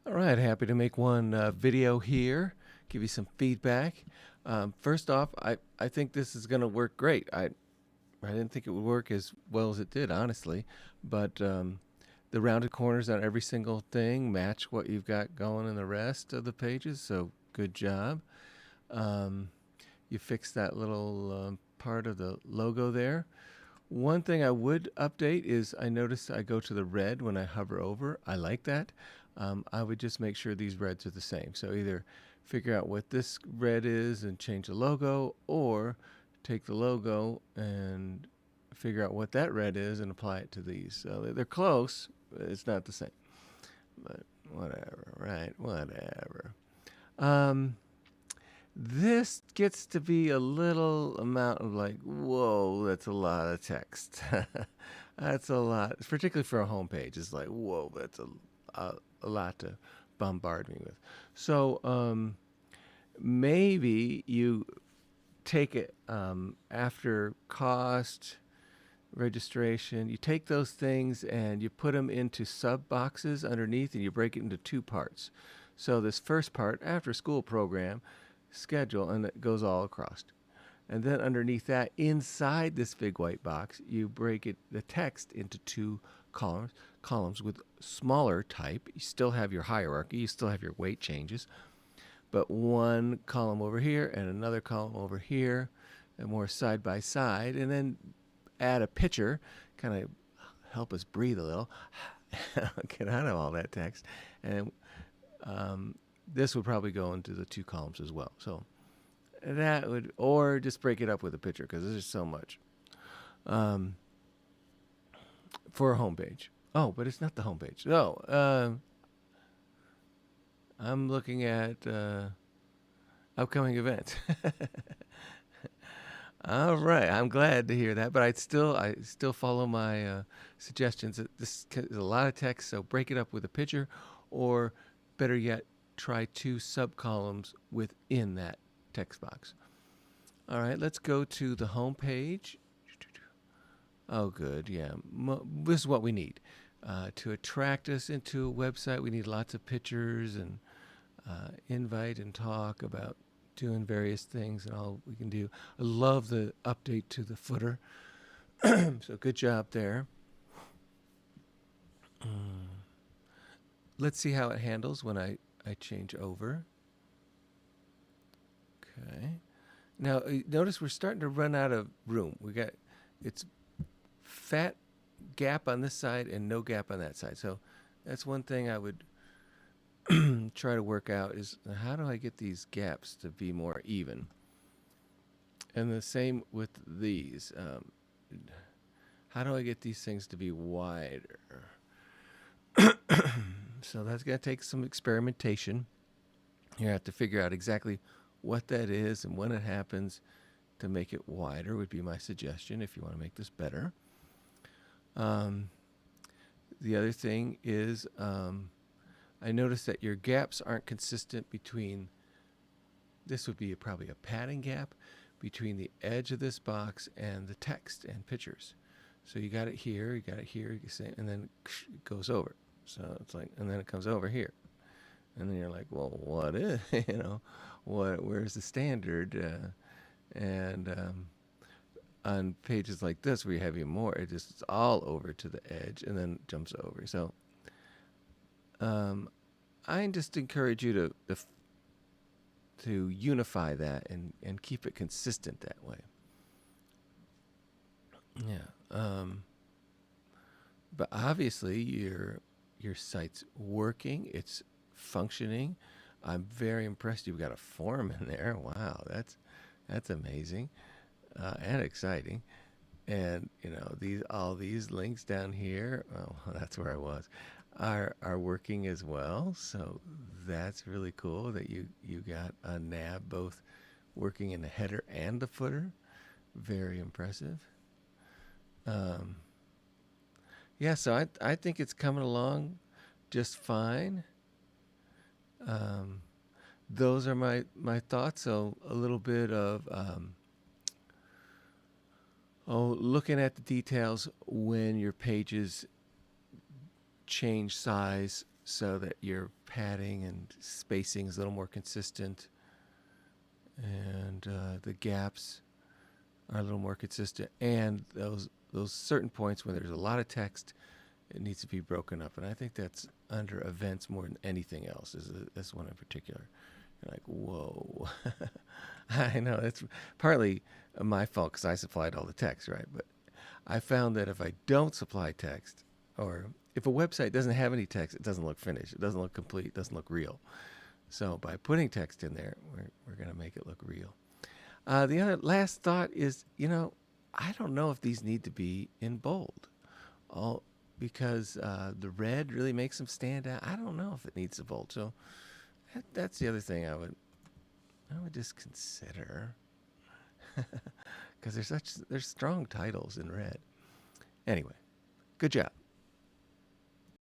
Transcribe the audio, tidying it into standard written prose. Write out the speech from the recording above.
All right, happy to make one video here, give you some feedback. First off, I think this is going to work great. I didn't think it would work as well as it did, honestly, but the rounded corners on every single thing match what you've got going in the rest of the pages, so good job. Um, you fixed that little part of the logo there. One thing I would update is I noticed I go to the red when I hover over. I like that. I would just make sure these reds are the same. So either figure out what this red is and change the logo, or take the logo and figure out what that red is and apply it to these. So they're close, but it's not the same. But whatever, right? Whatever. Um, this gets to be a little amount of like, whoa, that's a lot of text. That's a lot, particularly for a homepage. It's like, whoa, that's a lot to bombard me with. So maybe you take it after cost, registration, you take those things and you put them into sub boxes underneath and you break it into two parts. So this first part, after school program, schedule, and it goes all across. And then underneath that, inside this big white box, you break it the text into two columns with smaller type. You still have your hierarchy, you still have your weight changes, but one column over here and another column over here, and more side by side, and then add a picture, kind of help us breathe a little, get out of all that text, and this would probably go into the two columns as well. So that would, or just break it up with a picture because there's just so much um, for a homepage. Oh, but it's not the homepage. No, I'm looking at upcoming events. All right, I'm glad to hear that, but I still follow my suggestions. This is a lot of text, so break it up with a picture, or better yet, try two subcolumns within that text box. All right, let's go to the home page. Oh, good, yeah. This is what we need to attract us into a website. We need lots of pictures and invite and talk about doing various things and all we can do. I love the update to the footer. So good job there. Let's see how it handles when I change over. Okay. Now notice we're starting to run out of room. We got it's fat gap on this side and no gap on that side. So that's one thing I would try to work out is how do I get these gaps to be more even? And the same with these. How do I get these things to be wider? So that's going to take some experimentation. You have to figure out exactly what that is and when it happens to make it wider would be my suggestion if you want to make this better. Um, the other thing is I noticed that your gaps aren't consistent between, this would be probably a padding gap between the edge of this box and the text and pictures. So you got it here, and then it goes over. So it's like, and then it comes over here. And then you're like, well, what is, where's the standard? And on pages like this where you have even more, it's all over to the edge and then jumps over. So I just encourage you to unify that and keep it consistent that way. Yeah. But obviously your site's working. It's functioning. I'm very impressed. You've got a form in there. Wow, that's amazing and exciting. And all these links down here. Oh, that's where I was. Are working as well. So that's really cool that you got a nav both working in the header and the footer. Very impressive. Um, yeah, so I think it's coming along just fine. Um, those are my thoughts. So a little bit of looking at the details when your pages change size so that your padding and spacing is a little more consistent, and the gaps are a little more consistent, and those certain points when there's a lot of text, it needs to be broken up. And I think that's under events more than anything else. Is this one in particular? You're like, whoa. I know it's partly my fault because I supplied all the text, right? But I found that if I don't supply text, or if a website doesn't have any text, it doesn't look finished. It doesn't look complete. It doesn't look real. So by putting text in there, we're going to make it look real. The other last thought is, I don't know if these need to be in bold, all because the red really makes them stand out. I don't know if it needs a bold. So that's the other thing I would just consider, because there's strong titles in red. Anyway, good job.